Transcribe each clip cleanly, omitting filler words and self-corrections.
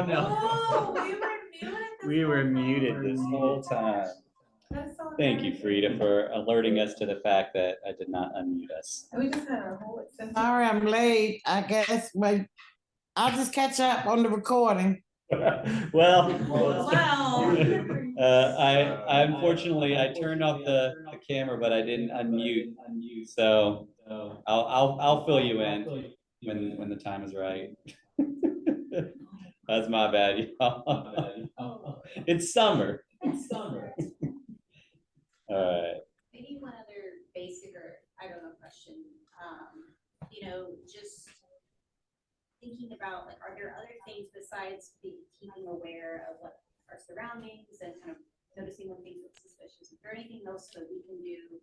no. Oh, We were muted this whole time. Thank you, Frida, for alerting us to the fact that I did not unmute us. We just had our whole extension. Sorry, I'm late. I guess, but I'll just catch up on the recording. Well, Wow. I unfortunately I turned off the camera, but I didn't unmute. So I'll fill you in when the time is right. That's my bad, y'all. It's summer. All right. Maybe one other basic or I don't know question. You know, just thinking about like, are there other things besides keeping aware of what our surroundings and kind of noticing when things look suspicious? Is there anything else that we can do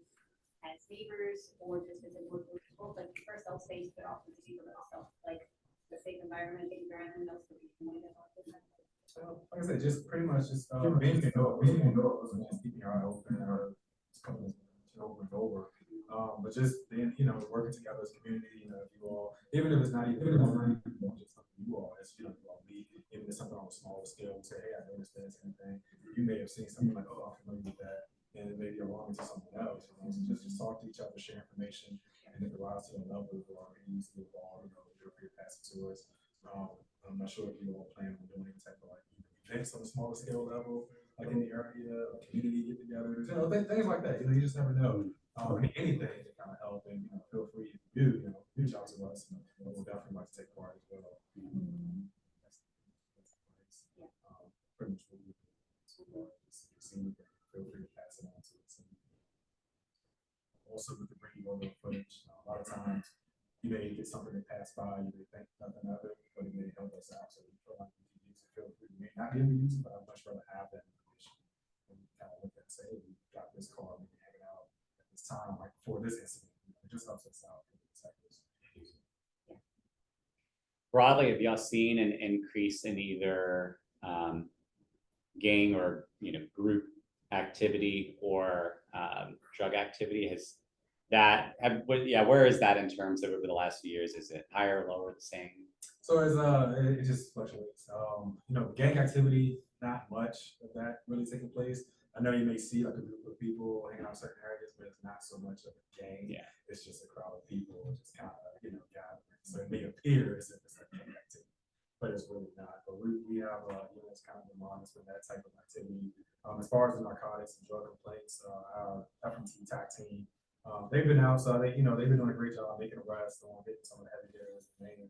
as neighbors or just as individuals, both like for ourselves safe, but also to people themselves, like the safe environment, things or anything else that we can do about this? Like I said, just pretty much just being indoors, and just keeping your eye open, or just coming over and over. But just being, working together as a community, if you all, even if it's not even just something you all, as you all meet, even if it's something on a smaller scale, and say, hey, I noticed this, anything. You may have seen something like, oh, I'm familiar with that, and it may be alarming to something else. So just talk to each other, share information, and if it rises to a level or needs to evolve, feel free to pass it to us. I'm not sure if you all plan on doing any type of like events on a smaller scale level, like in the area, community get-togethers, things like that. You just never know. Anything to kind of help, and feel free if you do, reach out to us, and we'll definitely like to take part as well. Pretty much what we do. Feel free to pass it on to us. Also, with the bringing over footage, a lot of times you may get something that passed by, you may think nothing of it, but it may help us out. So we feel like we can use it. Feel free. We may not be able to use it, but I'd much rather have that information. And we kind of look at and say, hey, we got this car, we can hang it out at this time, like before this incident. It just helps us out. Broadly, have y'all seen an increase in either gang or group activity or drug activity? Has that where is that in terms of over the last few years? Is it higher, lower, the same? So it just fluctuates. Gang activity, not much of that really taking place. I know you may see like a group of people hanging out in certain areas, but it's not so much of a gang. Yeah. It's just a crowd of people just kind of, gathering. So it may appear as if it's a gang activity, but it's really not. But we have units kind of monitoring that type of activity. As far as the narcotics and drug complaints, our FMT TAC team, they've been out, so they've been doing a great job making arrests on getting some of the heavy hitters, the main,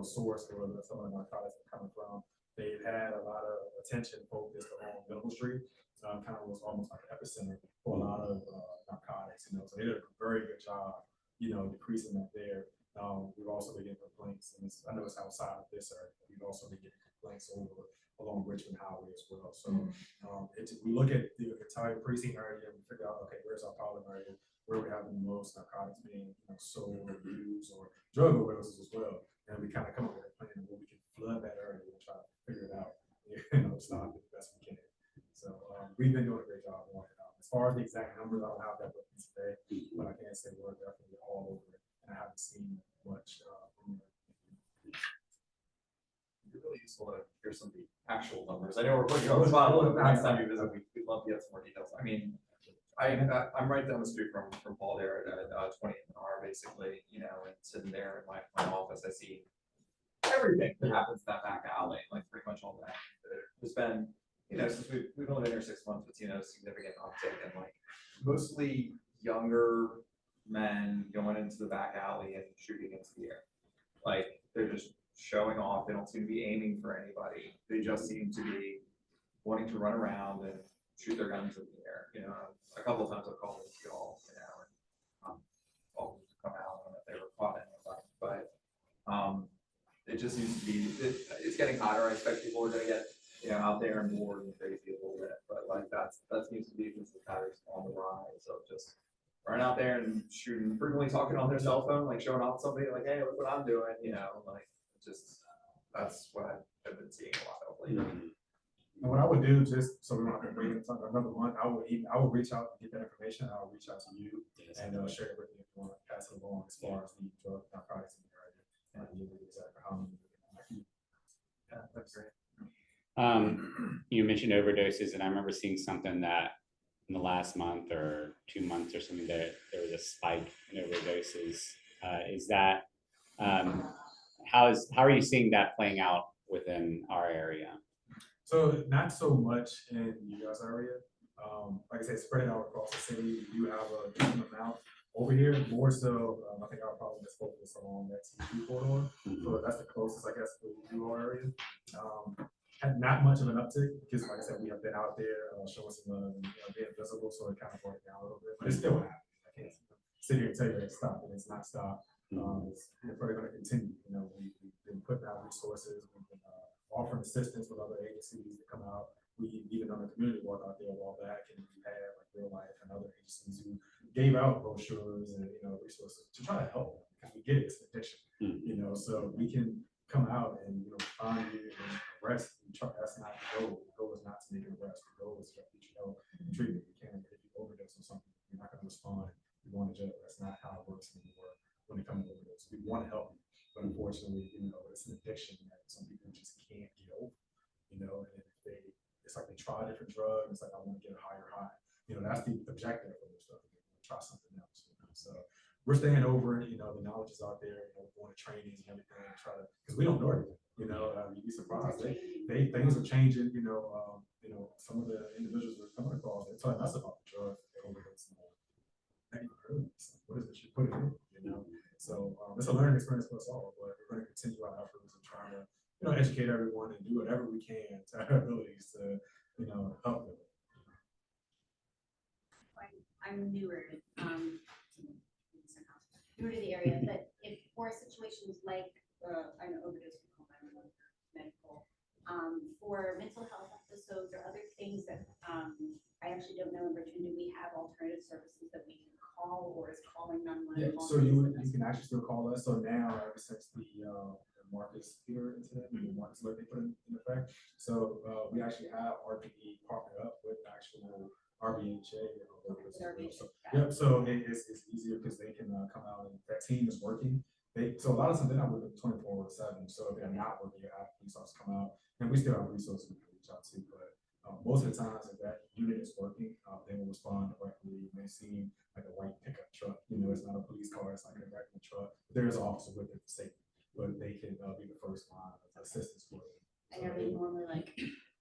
source where some of the narcotics are coming from. They've had a lot of attention focused on Middle Street. Kind of was almost like an epicenter for a lot of narcotics, so they did a very good job, decreasing that there. We've also been getting complaints, and I know it's outside of this area, but we've also been getting complaints along Richmond Highway as well. So we look at the entire precinct area and we figure out, okay, where's our problem area, where we're having the most narcotics being sold or used, or drug overdoses as well. And we kind of come up with a plan where we can flood that area and try to figure it out, stop it the best we can. So we've been doing a great job on it. As far as the exact numbers, I don't have that with me today, but I can say we're definitely all over it, and I haven't seen much. It'd be really useful to hear some of the actual numbers. I know we're putting you on the spot. Next time you visit, we'd love to get some more details. I mean, I'm right down the street from Paul there at 20th and R, basically, and sitting there in my office, I see everything that happens in that back alley, like pretty much all that. There's been, since we've only been here 6 months, but significant uptick and like mostly younger men going into the back alley and shooting into the air. Like they're just showing off. They don't seem to be aiming for anybody. They just seem to be wanting to run around and shoot their guns in the air. A couple of times I've called them y'all, and all come out. I don't know if they were caught anybody, but it just seems to be. It's getting hotter. I expect people are going to get out there and more and crazy a little bit, but like that seems to be just the patterns on the rise of just running out there and shooting, frequently talking on their cell phone, like showing off somebody, like, hey, look what I'm doing, like just that's what I've been seeing a lot of lately. And what I would do, just so we don't have to wait another month, I would reach out and get that information. I would reach out to you and share it with you if you want to pass it along as far as the drug narcotics in the area and exactly how many. Yeah, that's great. You mentioned overdoses, and I remember seeing something that in the last month or 2 months or something, there was a spike in overdoses. Is that, how are you seeing that playing out within our area? So not so much in you guys' area. Like I said, spread it out across the city. We do have a decent amount over here. More so, I think our problem is focused on that TP corridor. So that's the closest, I guess, to our area. Had not much of an uptick because, like I said, we have been out there showing some love and being visible, so it kind of brought it down a little bit. But it's still happening. I can't sit here and tell you it's stopped, and it's not stopped. It's probably going to continue. You know, we've been putting out resources. We've been offering assistance with other agencies to come out. We even done a community walk out there a while back, and we had like Real Life and other agencies who gave out brochures and resources to try to help them because we get it, it's an addiction. So we can come out and find you and arrest you. That's not the goal. The goal is not to make an arrest. The goal is to get treatment. You can't if you overdose on something, you're not going to respond. You're going to jail. That's not how it works anymore when it comes to overdose. We want to help you, but unfortunately, it's an addiction that some people just can't get over. And if it's like they try different drugs. It's like I want to get a higher high. That's the objective of this stuff. They want to try something else. So we're staying over it. The knowledge is out there. We're going to trainings and everything and try to, because we don't know everything. You'd be surprised. Things are changing. Some of the individuals we're coming across, they're telling us about the drugs they overdose on. I ain't heard of this. What is it you put it in? So it's a learning experience for us all. But we're going to continue our efforts and try to educate everyone and do whatever we can to our abilities to help them. I'm newer, newer to the area, but if for situations like I know overdose medical, for mental health episodes or other things that I actually don't know in Richmond, do we have alternative services that we can call, or is calling 911? Yeah, so you can actually still call us. So now, ever since the Marcus Peter incident, the Marcus alert they put in effect, so we actually have RPE partnered up with actual RBHA. So it's easier because they can come out and that team is working. So a lot of times they're not working 24/7. So if they're not working, you have police officers come out, and we still have resources we can reach out to. But most of the times, if that unit is working, they will respond directly. You may see like a white pickup truck. It's not a police car. It's like a regular truck. There is an officer with it for safety, but they can be the first line of assistance for them. And are they normally like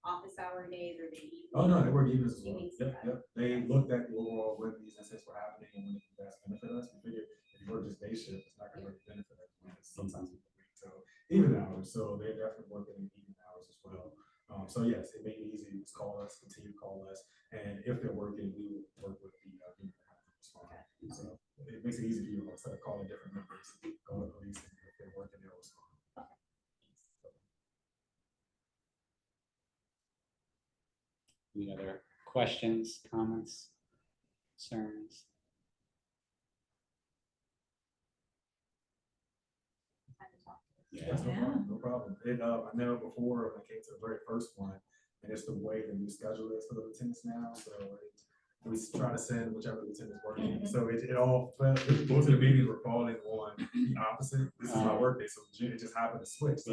office hour days or they evenings? Oh no, they work evenings as well. Evenings, Yep. They looked at the overall when these incidents were happening and when it can best benefit us. We figured if you work just day shift, it's not going to really benefit everyone. Sometimes people wait till even hours, so they're definitely working in even hours as well. So yes, it made it easy to call us, continue to call us, and if they're working, we will work with the unit that have to respond. So it makes it easy for you instead of calling different numbers, call the police, and if they're working, they'll respond. Any other questions, comments, concerns? Yes, no problem. I know before when I came to the very first one, and it's the way the new schedule is for the lieutenants now. So we try to send whichever lieutenant's working. So it all most of the meetings were falling on the opposite. This is my work day, so it just happened to switch. So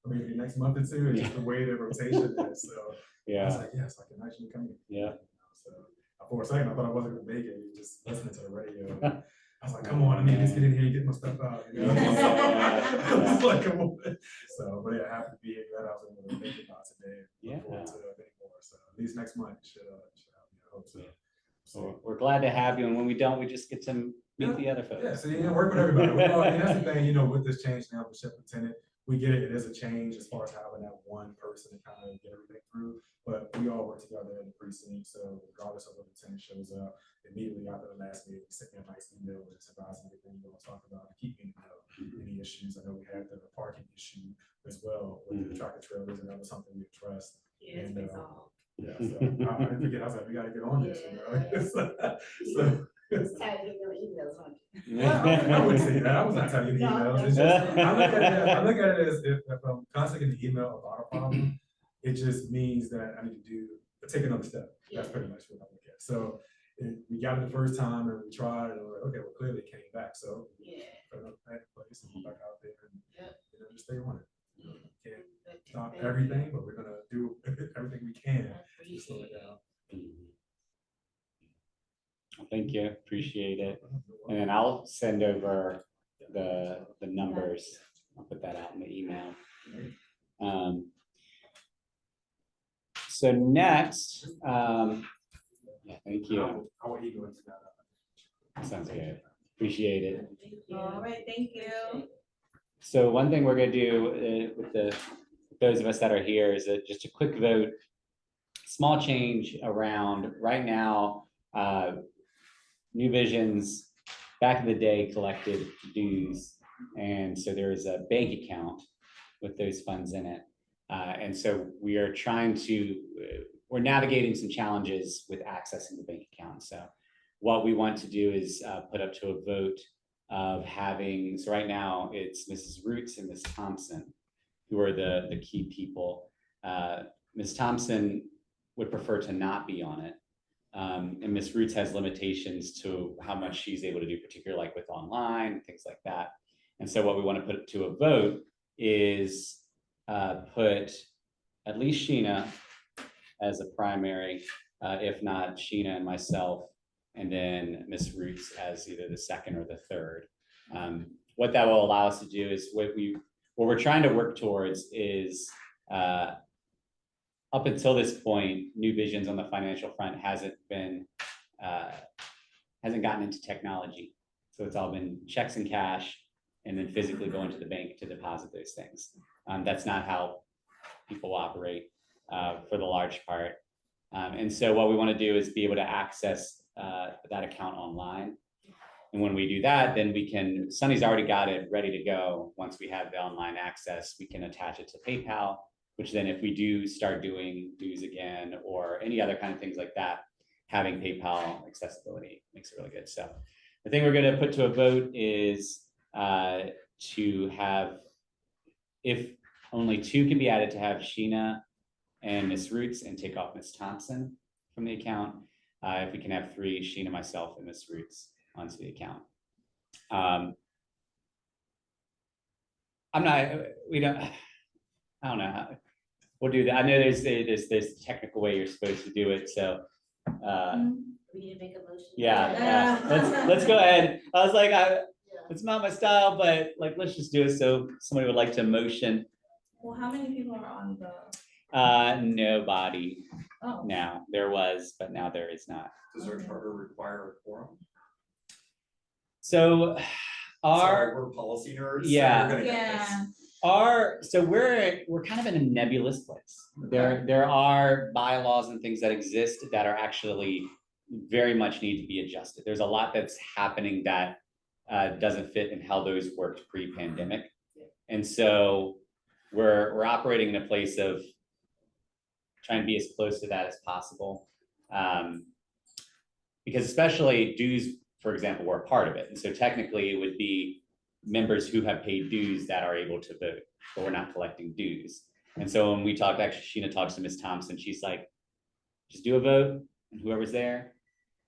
maybe the next month or two, it's just the way the rotation is. So I was like, yes, I can actually come in. Yeah. So for a second, I thought I wasn't going to make it. Just listening to the radio. I was like, come on, I mean, let's get in here and get my stuff out. I was like, come on. So, but yeah, happy to be here. Glad I was able to make it out today. Look forward to many more. So at least next month should have me. I hope so. So we're glad to have you, and when we don't, we just get to meet the other folks. Yeah, so work with everybody. And that's the thing, with this change now, the ship lieutenant, we get it. It is a change as far as having that one person to kind of get everything through. But we all work together in the precinct. So regardless of what the lieutenant shows up, immediately after the last meeting, we sent me a nice email with just advising everything you want to talk about and keep me in the know. Any issues? I know we had the parking issue as well with the tractor trailers, and that was something we addressed. Yeah, and, it's all. yeah, so I didn't forget. I was like, we got to get on this. Just tagging your emails on. I wouldn't say that. I was not telling you the emails. It's just, I look at it as if I'm constantly getting an email about a problem, it just means that I need to take another step. That's pretty much what I look at. So we got it the first time and we tried and we're like, okay, well, clearly it came back. So put another pack in place and go back out there and just stay on it. stop everything, but we're gonna do everything we can to slow it down. Well, thank you, appreciate it. And then I'll send over the numbers. I'll put that out in the email. So next, yeah, thank you. I'll let you go into that. Sounds good. Appreciate it. All right, thank you. So one thing we're gonna do with those of us that are here is just a quick vote. Small change around right now. New Vision's back in the day collected dues, and so there is a bank account with those funds in it. And so we are trying to, we're navigating some challenges with accessing the bank account. So what we want to do is put up to a vote of having, so right now it's Mrs. Roots and Ms. Thompson, who are the key people. Ms. Thompson would prefer to not be on it. And Ms. Roots has limitations to how much she's able to do, particularly like with online and things like that. And so what we want to put to a vote is put at least Sheena as a primary, if not Sheena and myself, and then Ms. Roots as either the second or the third. What that will allow us to do is what we're trying to work towards is up until this point, New Visions on the financial front hasn't gotten into technology. So it's all been checks and cash and then physically going to the bank to deposit those things. That's not how people operate for the large part. And so what we want to do is be able to access that account online. And when we do that, then we can, Sunny's already got it ready to go. Once we have the online access, we can attach it to PayPal, which then if we do start doing dues again or any other kind of things like that, having PayPal accessibility makes it really good. So the thing we're going to put to a vote is to have, if only two can be added, to have Sheena and Miss Roots and take off Miss Thompson from the account. If we can have three, Sheena, myself, and Miss Roots onto the account. I don't know how we'll do that. I know there's a technical way you're supposed to do it. So We need to make a motion. yeah, let's go ahead. I was like, it's not my style, but like, let's just do it. So somebody would like to motion. Well, how many people are on the? Nobody Oh. now. There was, but now there is not. Does our charter require a quorum? So Sorry, we're policy nerds. so Yeah. we're gonna get this. so we're kind of in a nebulous place. There are bylaws and things that exist that are actually very much need to be adjusted. There's a lot that's happening that doesn't fit in how those worked pre-pandemic. And so we're operating in a place of trying to be as close to that as possible. Because especially dues, for example, were a part of it. And so technically it would be members who have paid dues that are able to vote, but we're not collecting dues. And so when we talked, actually Sheena talks to Ms. Thompson, she's like, just do a vote and whoever's there,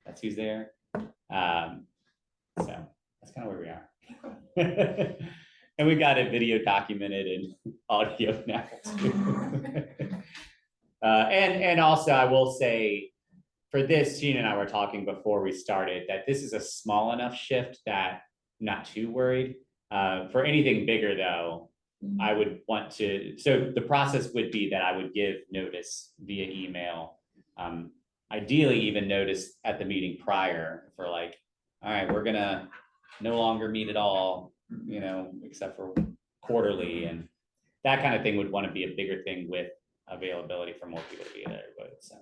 that's who's there. So that's kind of where we are. And we got it video documented and audio now too. And also I will say, for this, Sheena and I were talking before we started that this is a small enough shift that I'm not too worried. For anything bigger though, I would want to, so the process would be that I would give notice via email. Ideally even notice at the meeting prior for like, all right, we're gonna no longer meet at all, except for quarterly, and that kind of thing would want to be a bigger thing with availability for more people to be there. But so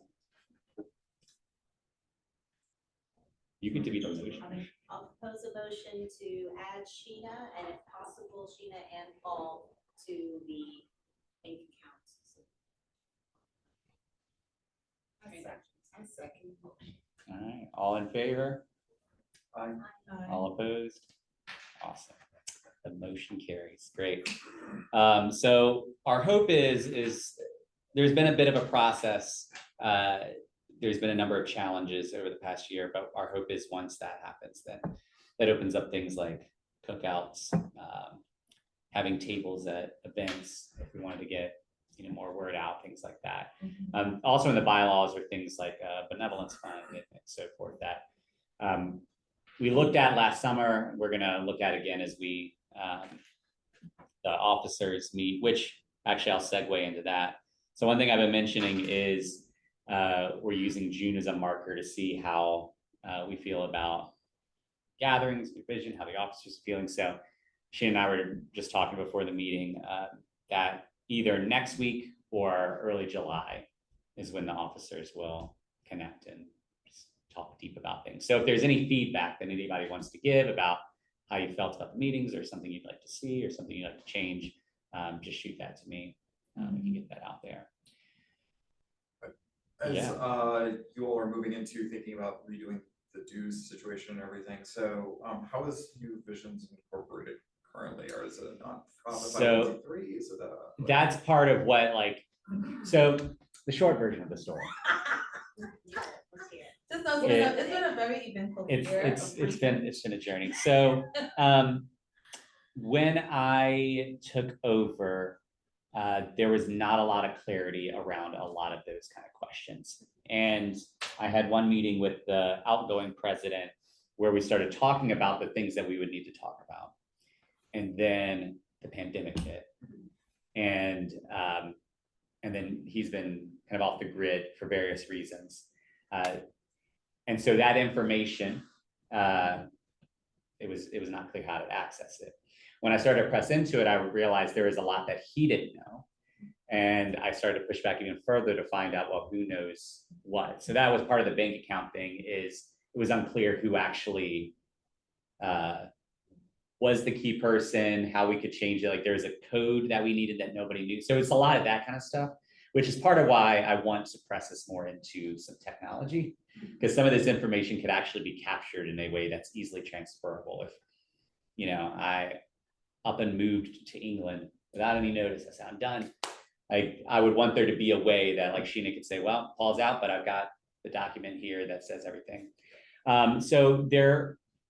you can be the motion. I'll propose a motion to add Sheena and if possible, Sheena and Paul to the bank accounts. All right, all in favor? Aye. All opposed? Awesome. The motion carries. Great. So our hope is there's been a bit of a process. There's been a number of challenges over the past year, but our hope is once that happens, then that opens up things like cookouts, having tables at events if we wanted to get more word out, things like that. Also in the bylaws are things like benevolence fund and so forth that we looked at last summer. We're going to look at again as we the officers meet, which actually I'll segue into that. So one thing I've been mentioning is we're using June as a marker to see how we feel about gatherings, new vision, how the officers are feeling. So she and I were just talking before the meeting that either next week or early July is when the officers will connect and just talk deep about things. So if there's any feedback that anybody wants to give about how you felt about the meetings or something you'd like to see or something you'd like to change, just shoot that to me. We can get that out there. As Yeah. you all are moving into thinking about redoing the dues situation and everything, so how is New Visions incorporated currently, or is it a nonprofit? So 501c3? Is it a that's part of what so the short version of the story. Let's hear it. Just know it's been a very eventful year. It's been a journey. So when I took over, there was not a lot of clarity around a lot of those kind of questions. And I had one meeting with the outgoing president where we started talking about the things that we would need to talk about. And then the pandemic hit. And then he's been kind of off the grid for various reasons. And so that information, it was not clear how to access it. When I started to press into it, I realized there was a lot that he didn't know. And I started to push back even further to find out, well, who knows what. So that was part of the bank account thing, is it was unclear who actually was the key person, how we could change it. Like there was a code that we needed that nobody knew. So it's a lot of that kind of stuff, which is part of why I want to press this more into some technology, because some of this information could actually be captured in a way that's easily transferable. If, I up and moved to England without any notice, I said, I'm done. I would want there to be a way that like Sheena could say, well, Paul's out, but I've got the document here that says everything. So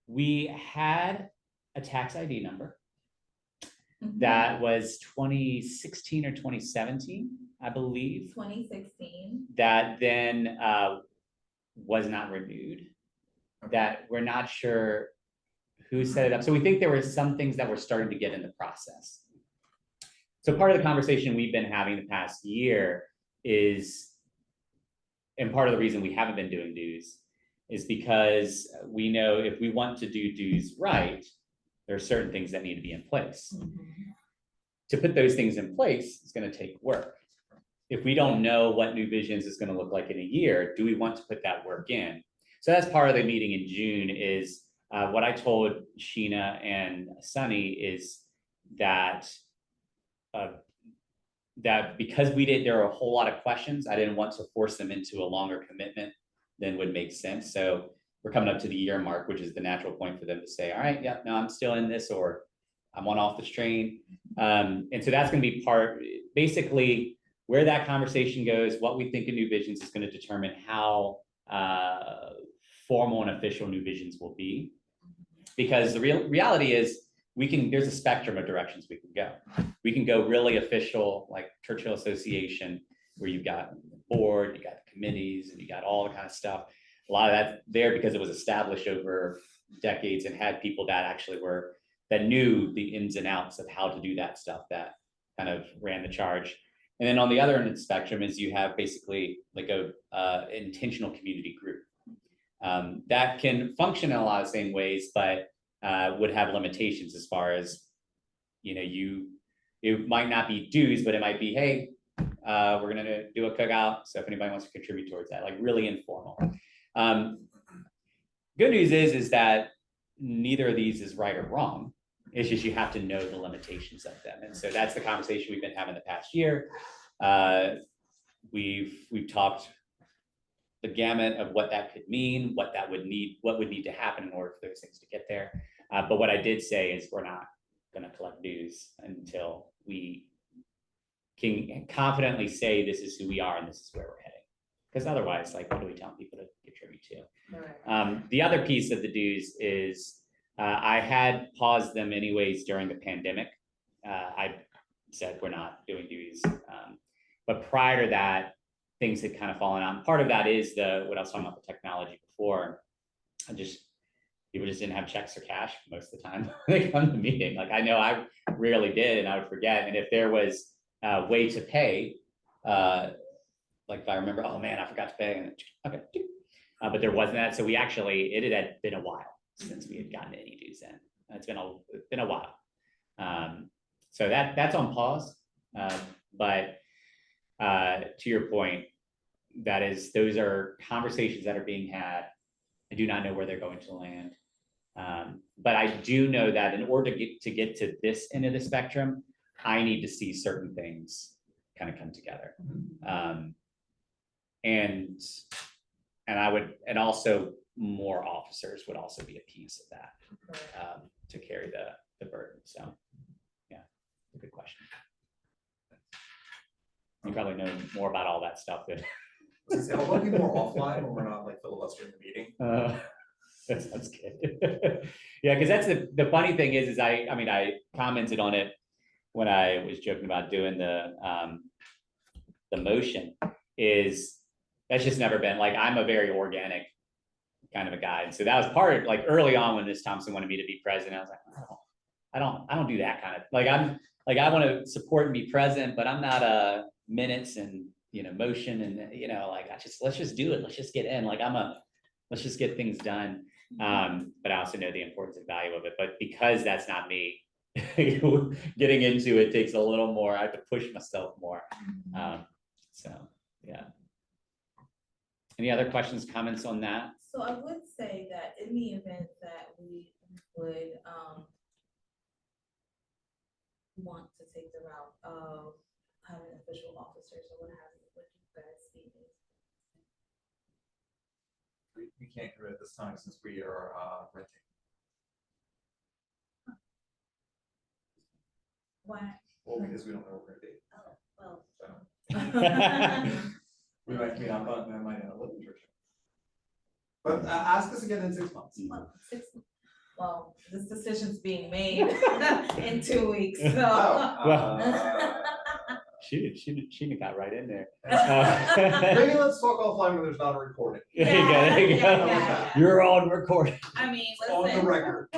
we had a tax ID number that was 2016 or 2017, I believe. 2016. That then was not renewed. That we're not sure who set it up. So we think there were some things that were starting to get in the process. So part of the conversation we've been having the past year is, and part of the reason we haven't been doing dues is because we know if we want to do dues right, there are certain things that need to be in place. To put those things in place, it's going to take work. If we don't know what New Visions is going to look like in a year, do we want to put that work in? So that's part of the meeting in June is what I told Sheena and Sunny is that because there were a whole lot of questions, I didn't want to force them into a longer commitment than would make sense. So we're coming up to the year mark, which is the natural point for them to say, all right, yeah, no, I'm still in this, or I'm on off this train. And so that's going to be basically where that conversation goes, what we think of New Visions is going to determine how formal and official New Visions will be. Because the reality is there's a spectrum of directions we can go. We can go really official, like Churchill Association, where you've got the board, you got the committees, and you got all the kind of stuff. A lot of that there because it was established over decades and had people that knew the ins and outs of how to do that stuff, that kind of ran the charge. And then on the other end of the spectrum is you have basically like a intentional community group that can function in a lot of the same ways, but would have limitations as far as, it might not be dues, but it might be, hey, we're going to do a cookout. So if anybody wants to contribute towards that, like really informal. Good news is that neither of these is right or wrong. It's just you have to know the limitations of them. And so that's the conversation we've been having the past year. We've talked the gamut of what that could mean, what would need to happen in order for those things to get there. But what I did say is we're not going to collect dues until we can confidently say this is who we are and this is where we're heading. Because otherwise, like, what are we telling people to contribute to? The other piece of the dues is I had paused them anyways during the pandemic. I said we're not doing dues. But prior to that, things had kind of fallen out. And part of that is what I was talking about, the technology before. People just didn't have checks or cash most of the time when they come to the meeting. Like I know I rarely did, and I would forget. And if there was a way to pay, like if I remember, oh man, I forgot to pay, and okay, but there wasn't that. So it had been a while since we had gotten any dues in. It's been a while. So that's on pause. But to your point, those are conversations that are being had. I do not know where they're going to land. But I do know that in order to get to this end of the spectrum, I need to see certain things kind of come together. And also more officers would also be a piece of that, to carry the burden. So yeah, good question. You probably know more about all that stuff than. I'll let you more offline when we're not like filibustering the meeting. That sounds good. Yeah, because that's the funny thing is I commented on it when I was joking about doing the motion. That's just never been like, I'm a very organic kind of a guy, and so that was part of like early on when Ms. Thompson wanted me to be president. I was like, I don't do that kind of like I want to support and be present, but I'm not a minutes and motion and let's just do it. Let's just get in. Let's just get things done. But I also know the importance and value of it. But because that's not me, getting into it takes a little more. I have to push myself more. So yeah. Any other questions, comments on that? So I would say that in the event that we would want to take the route of having official officers or what have you, what do you guys see? We can't commit at this time since we are renting. Why? Well, because we don't know what we're gonna be. Oh, well, So we might not live in church. But ask us again in 6 months. Well, this decision's being made in 2 weeks, so. She got right in there. Maybe let's talk offline when there's not a recording. There you go. Yeah. You're on recording. I mean, On the listen, record.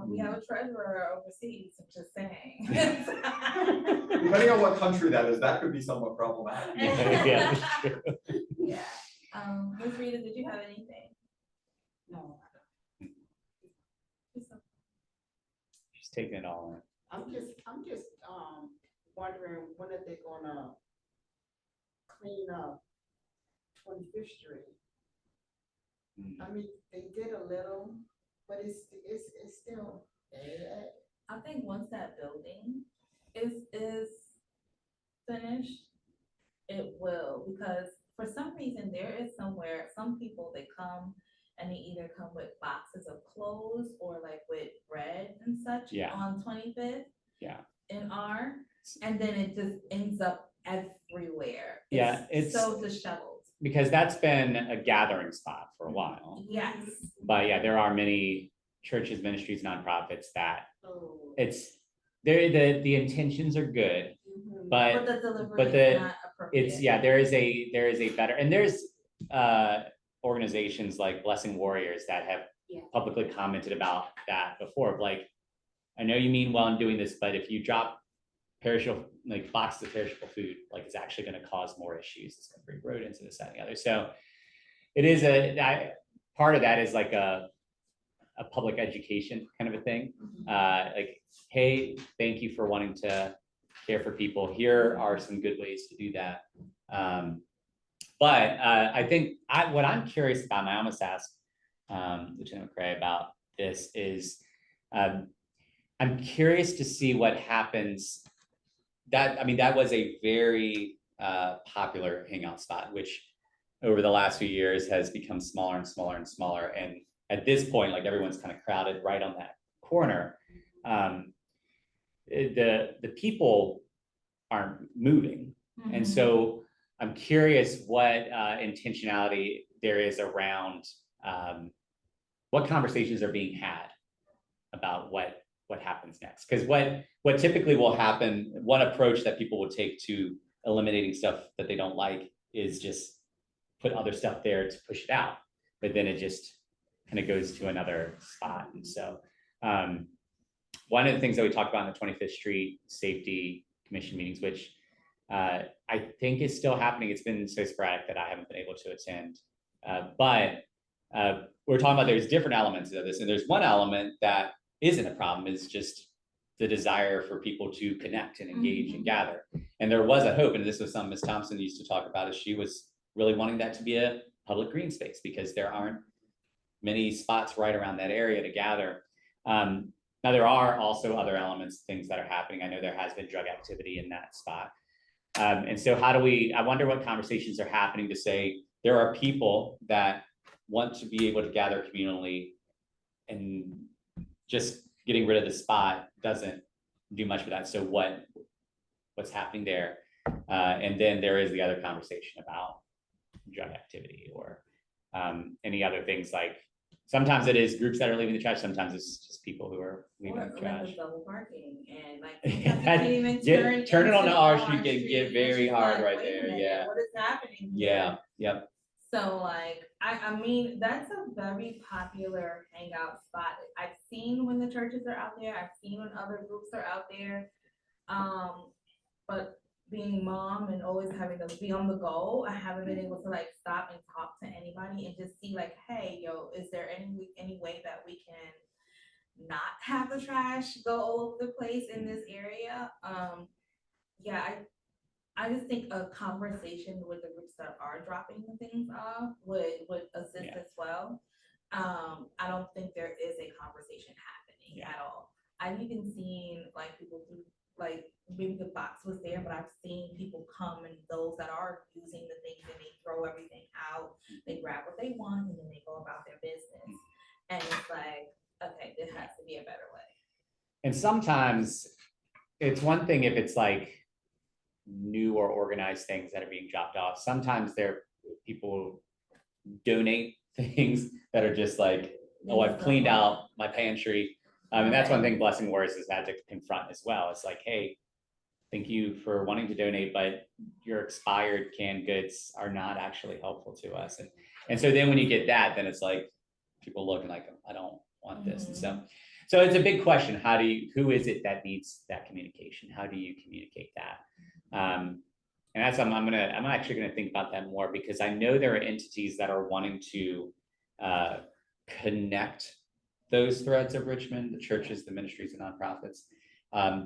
we have a treasurer overseas, I'm just saying. Depending on what country that is, that could be somewhat problematic. Yeah, sure. Yeah. Ms. Rita, did you have anything? No, She's taking it all in. I'm just wondering, when are they gonna clean up 25th Street? I mean, they did a little, but it's still bad. I think once that building is finished, it will, because for some reason there is somewhere, some people, they come and they either come with boxes of clothes or like with bread and such on 25th. Yeah. In R, and then it just ends up everywhere. It's so disheveled. Because that's been a gathering spot for a while. Yes. But yeah, there are many churches, ministries, nonprofits that oh. the intentions are good, But the delivery is not appropriate. there is a better, and there's organizations like Blessing Warriors that have publicly commented about that before. Like, I know you mean well in doing this, but if you drop perishable, like boxes of perishable food, like it's actually going to cause more issues. It's going to bring rodents and this, that, and the other. So it is part of that is like a public education kind of a thing. Like, hey, thank you for wanting to care for people. Here are some good ways to do that. But I think what I'm curious about, and I almost asked Lieutenant McCrae about this, is I'm curious to see what happens. That was a very popular hangout spot, which over the last few years has become smaller and smaller and smaller. And at this point, like everyone's kind of crowded right on that corner. The people aren't moving. And so I'm curious what intentionality there is around what conversations are being had about what happens next. Because what typically will happen, one approach that people will take to eliminating stuff that they don't like is just put other stuff there to push it out. But then it just kind of goes to another spot. And so one of the things that we talked about in the 25th Street Safety Commission meetings, which I think is still happening. It's been so sporadic that I haven't been able to attend. But we're talking about there's different elements of this. And there's one element that isn't a problem, is just the desire for people to connect and engage and gather. And there was a hope, and this was something Ms. Thompson used to talk about, is she was really wanting that to be a public green space because there aren't many spots right around that area to gather. Now there are also other elements, things that are happening. I know there has been drug activity in that spot. And so how do I wonder what conversations are happening to say, there are people that want to be able to gather communally, and just getting rid of the spot doesn't do much for that. So what's happening there? And then there is the other conversation about drug activity or any other things, like sometimes it is groups that are leaving the trash, sometimes it's just people who are leaving the trash. Double parking and like you can't even turn it on the into R our street can get street. very It's hard like, right wait a there. minute, Yeah. what is happening here? Yeah. Yep. So like, I mean, that's a very popular hangout spot. I've seen when the churches are out there, I've seen when other groups are out there. But being mom and always having to be on the go, I haven't been able to like stop and talk to anybody and just see like, hey, yo, is there any way that we can not have the trash go all over the place in this area? Yeah, I just think a conversation with the groups that are dropping the things off would assist as well. I don't think there is a conversation happening at all. I've even seen like people who like maybe the box was there, but I've seen people come, and those that are using the things and they throw everything out, they grab what they want and then they go about their business. And it's like, okay, there has to be a better way. And sometimes it's one thing if it's like new or organized things that are being dropped off. Sometimes people donate things that are just like, oh, I've cleaned out my pantry. And that's one thing Blessing Words has had to confront as well. It's like, hey, thank you for wanting to donate, but your expired canned goods are not actually helpful to us. And so then when you get that, then it's like people looking like, I don't want this. And so it's a big question. Who is it that needs that communication? How do you communicate that? And that's I'm actually gonna think about that more, because I know there are entities that are wanting to connect those threads of Richmond, the churches, the ministries, and nonprofits.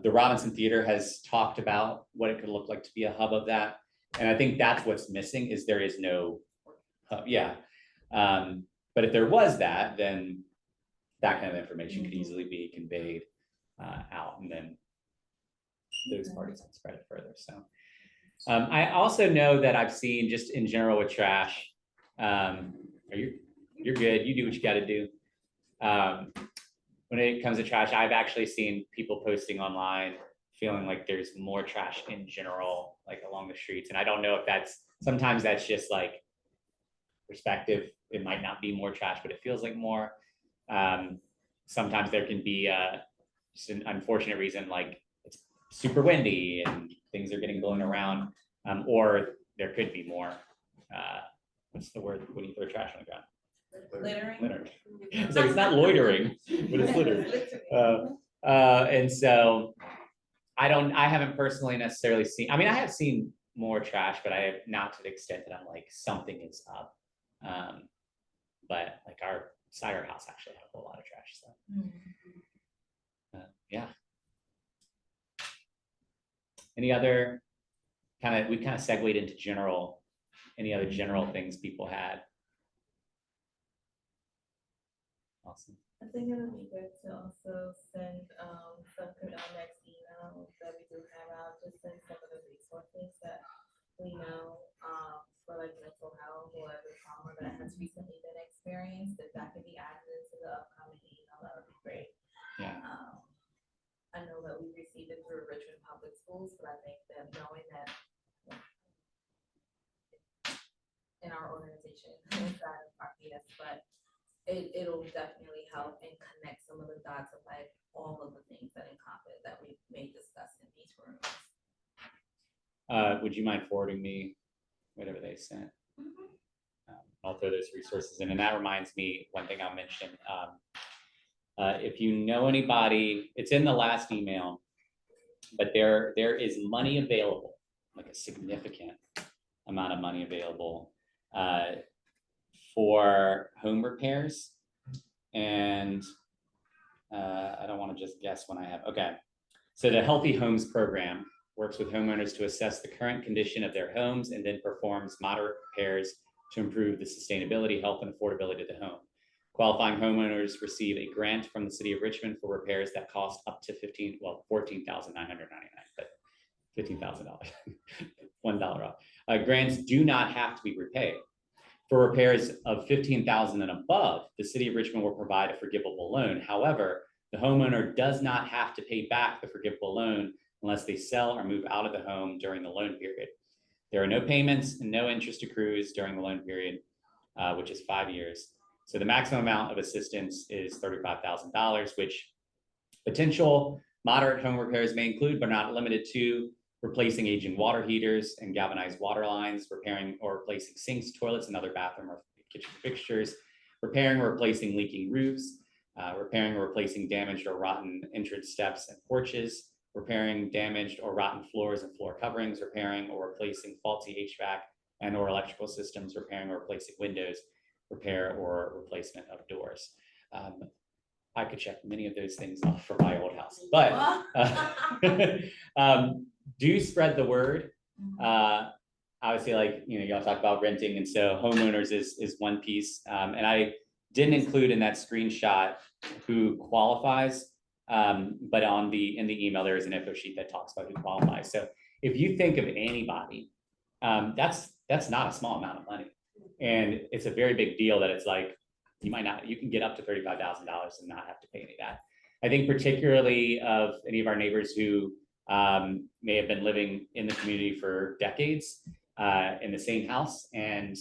The Robinson Theater has talked about what it could look like to be a hub of that. And I think that's what's missing, is there is no hub. Yeah. But if there was that, then that kind of information could easily be conveyed out, and then those parties can spread it further. So I also know that I've seen, just in general with trash, you're good, you do what you got to do. When it comes to trash, I've actually seen people posting online feeling like there's more trash in general, like along the streets. And I don't know if sometimes that's just like perspective. It might not be more trash, but it feels like more. Sometimes there can be just an unfortunate reason, like it's super windy and things are getting blown around, or there could be more. What's the word when you throw trash on the ground? Littering. So it's not loitering, but it's litter. And so I haven't personally necessarily seen, I mean, I have seen more trash, but I have not to the extent that I'm like, something is up. But like our cider house actually had a whole lot of trash stuff. Yeah. Any other we kind of segued into any other general things people had? Awesome. I think it would be good to also send our next email that we do have out, just send some of the resources that we know for like mental health or the trauma that has recently been experienced. If that could be added into the upcoming email, that would be great. Yeah. I know that we received it through Richmond Public Schools, but I think that knowing that in our organization, inside of our PS, but it'll definitely help and connect some of the dots of like all of the things that we may discuss in these rooms. would you mind forwarding me whatever they sent? I'll throw those resources in. And that reminds me, one thing I'll mention, if you know anybody, it's in the last email, but there is money available, like a significant amount of money available for home repairs. And I don't want to just guess when I have, okay. So the Healthy Homes program works with homeowners to assess the current condition of their homes and then performs moderate repairs to improve the sustainability, health, and affordability of the home. Qualifying homeowners receive a grant from the city of Richmond for repairs that cost up to $14,999, but $15,000, $1 off. Grants do not have to be repaid. For repairs of $15,000 and above, the city of Richmond will provide a forgivable loan. However, the homeowner does not have to pay back the forgivable loan unless they sell or move out of the home during the loan period. There are no payments and no interest accrues during the loan period, which is 5 years. So the maximum amount of assistance is $35,000, which potential moderate home repairs may include, but not limited to, replacing aging water heaters and galvanized water lines, repairing or replacing sinks, toilets, and other bathroom or kitchen fixtures, repairing or replacing leaking roofs, repairing or replacing damaged or rotten entrance steps and porches, repairing damaged or rotten floors and floor coverings, repairing or replacing faulty HVAC and or electrical systems, repairing or replacing windows, repair or replacement of doors. I could check many of those things off for my old house, but do spread the word. Obviously, like, you know, y'all talk about renting, and so homeowners is one piece. And I didn't include in that screenshot who qualifies, but in the email there is an info sheet that talks about who qualifies. So if you think of anybody, that's not a small amount of money, and it's a very big deal that it's like you can get up to $35,000 and not have to pay any of that. I think particularly of any of our neighbors who may have been living in the community for decades in the same house, and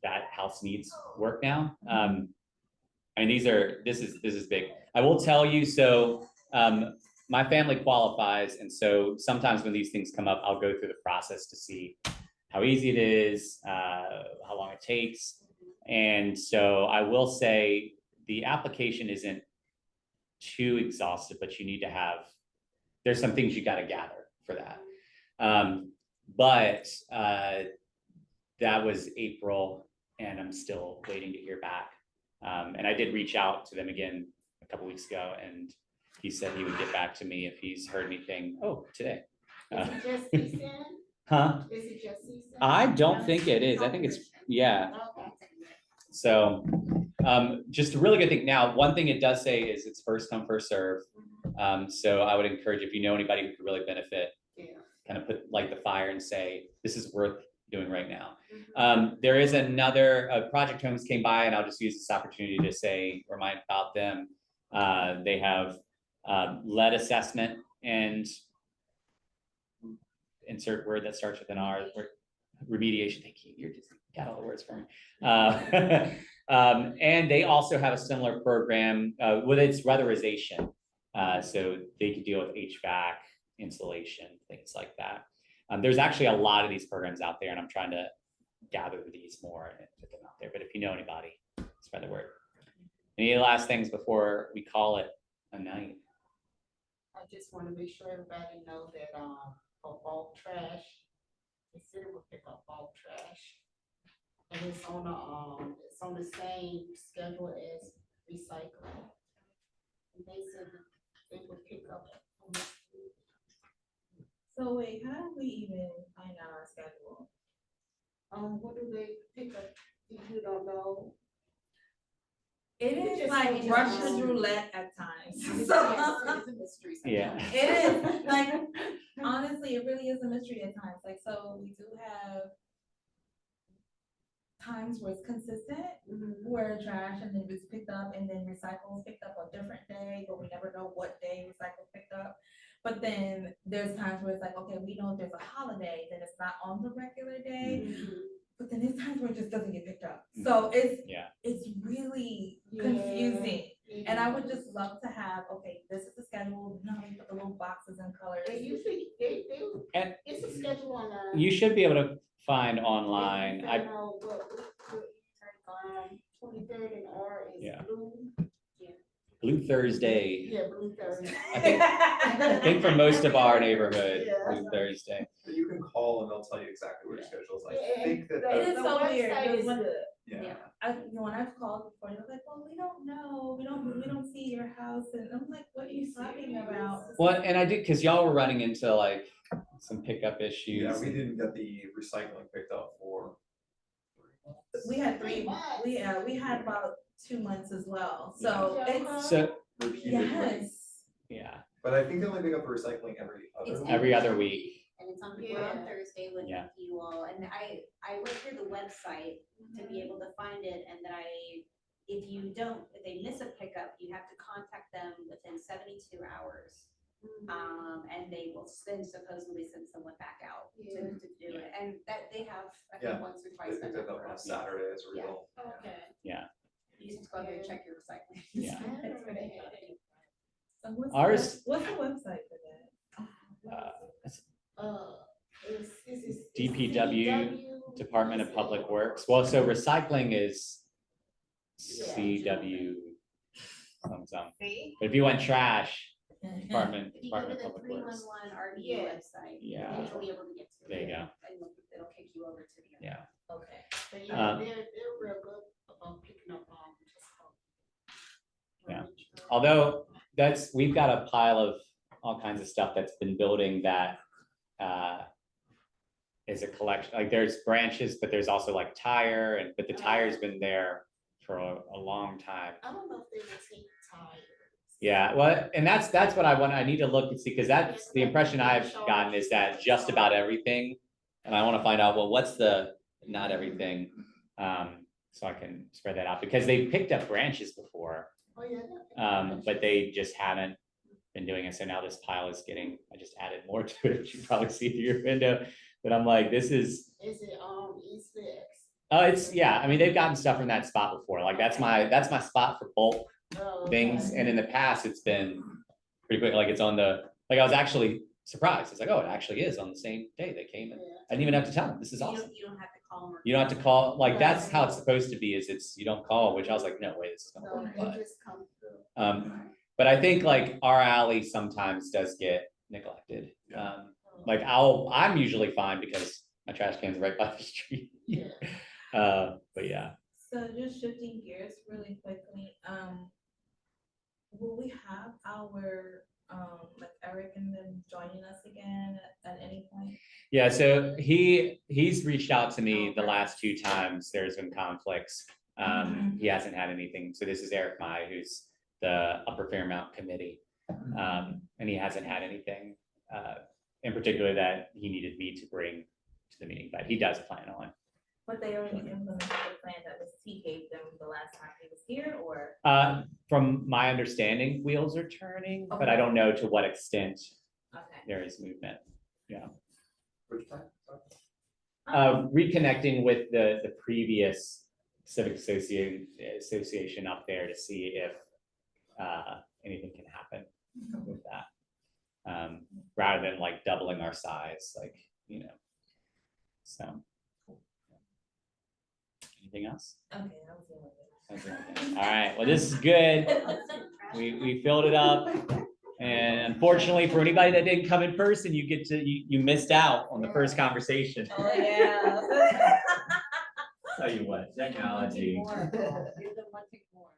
that house needs work now. I mean, this is big. I will tell you, so my family qualifies, and so sometimes when these things come up, I'll go through the process to see how easy it is, how long it takes. And so I will say the application isn't too exhaustive, but you need to have, there's some things you got to gather for that. But that was April, and I'm still waiting to hear back. And I did reach out to them again a couple weeks ago, and he said he would get back to me if he's heard anything. Oh, today. Is it just CSN? Huh? Is it just CSN? I don't think it is. I think it's, yeah. Okay. So just a really good thing. Now, one thing it does say is it's first come, first serve. So I would encourage, if you know anybody who could really benefit, kind of light the fire and say, this is worth doing right now. There is another, Project Homes came by, and I'll just use this opportunity to remind about them. They have lead assessment and insert word that starts with an R, remediation. Thank you. You're just got all the words for me. And they also have a similar program with its weatherization. So they can deal with HVAC, insulation, things like that. There's actually a lot of these programs out there, and I'm trying to gather these more and put them out there. But if you know anybody, spread the word. Any last things before we call it a night? I just want to make sure everybody know that for bulk trash, the city will pick up bulk trash, and it's on the same schedule as recycling. And they said that they would pick up. So wait, how do we even find out our schedule? What do they pick up? You don't know. It You is just like need to, Russian roulette at times. It's a mystery Yeah. sometimes. It is, like, honestly, it really is a mystery at times. Like, so we do have times where it's consistent, where trash and then it's picked up, and then recycles picked up a different day, but we never know what day recycles picked up. But then there's times where it's like, okay, we know if there's a holiday, then it's not on the regular day. But then there's times where it just doesn't get picked up. So it's really confusing. And I would just love to have, okay, this is the schedule, you know, how you put the little boxes and colors. They usually, And it's a schedule on you should be able to find online. I know what, 23rd and R is Yeah. blue. Blue Thursday. Yeah, blue Thursday. I think for most of our neighborhood, Yeah. Blue Thursday. But you can call and they'll tell you exactly what your schedule is. I Yeah, think that. It is The so weird, website because is when, good. Yeah. when I've called before, they're like, well, we don't know, we don't see your house, and I'm like, what are you talking about? Well, and I did, because y'all were running into like some pickup issues. Yeah, we didn't get the recycling picked up for. We had we had about 2 months as well, so Yeah. it's, So, Repeatedly. yes. yeah, But I think they only pick up the recycling every other. It's week. every other week. And it's on, we're Yeah. on Thursday with Yeah. you all, and I went through the website to be able to find it, and then if they miss a pickup, you have to contact them within 72 hours. And they will then supposedly send someone back out to do it, and that they have, I Yeah. think, once or They twice. picked done it that up for on us. Saturday as a Yeah. result. Okay. You just go there and check your recycling. Yeah. That's what I had. So what's Ours- what's the website for that? It's DPW, Department of Public Works. Well, so recycling is CW. Something. But if you want trash, Department If you go to of the Public Works. 311 RV Yeah. website, Yeah. then you'll be able to get to it. There you go. And it'll kick you over to the. Yeah. Okay. But yeah, Um, they're real good about picking up Yeah. Although we've got a pile of all kinds of stuff that's been building that is a collection, like there's branches, but there's also like tire, but the tire's been there for a long time. I don't know if they would take tires. Yeah, well, and that's what I need to look and see, because that's the impression I've gotten is that just about everything. And I want to find out, well, what's the not everything? So I can spread that out, because they picked up branches before. Oh, yeah. But they just haven't been doing it. So now this pile is I just added more to it. You probably see through your window, but I'm like, this is. Is it East Fix? It's, yeah, I mean, they've gotten stuff from that spot before. Like that's my spot for bulk Oh, things. okay. And in the past, it's been pretty quick. Like it's on I was actually surprised. It's like, oh, it actually is on the same day they came in. Yeah. I didn't even have to tell them. This is You awesome. don't, you don't have to call them. You don't have to call, like, that's how it's supposed to be, is you don't call, which I was like, no way, this is gonna So work. they But just come through. But I think like our alley sometimes does get neglected. Like I'm usually fine because my trash can's right by the street. Yeah. But yeah, So just shifting gears really quickly, will we have our, like Eric and them joining us again at any point? yeah. So he's reached out to me the last 2 times. There's been conflicts. He hasn't had anything. So this is Eric Mai, who's the Upper Fairmount Committee, and he hasn't had anything in particular that he needed me to bring to the meeting. But he does plan on. But they already implemented the plan that he gave them the last time he was here, or? From my understanding, wheels are turning, but I don't know to what extent Okay. there is movement. Which time? Reconnecting with the previous civic association up there to see if anything can happen with that. Rather than like doubling our size, so. Anything else? Okay, that was the only thing. Okay. All right, well, this is good. We filled it up. And unfortunately, for anybody that didn't come in person, you missed out on the first conversation. Oh, yeah. Tell you what, technology. Give them one thing more.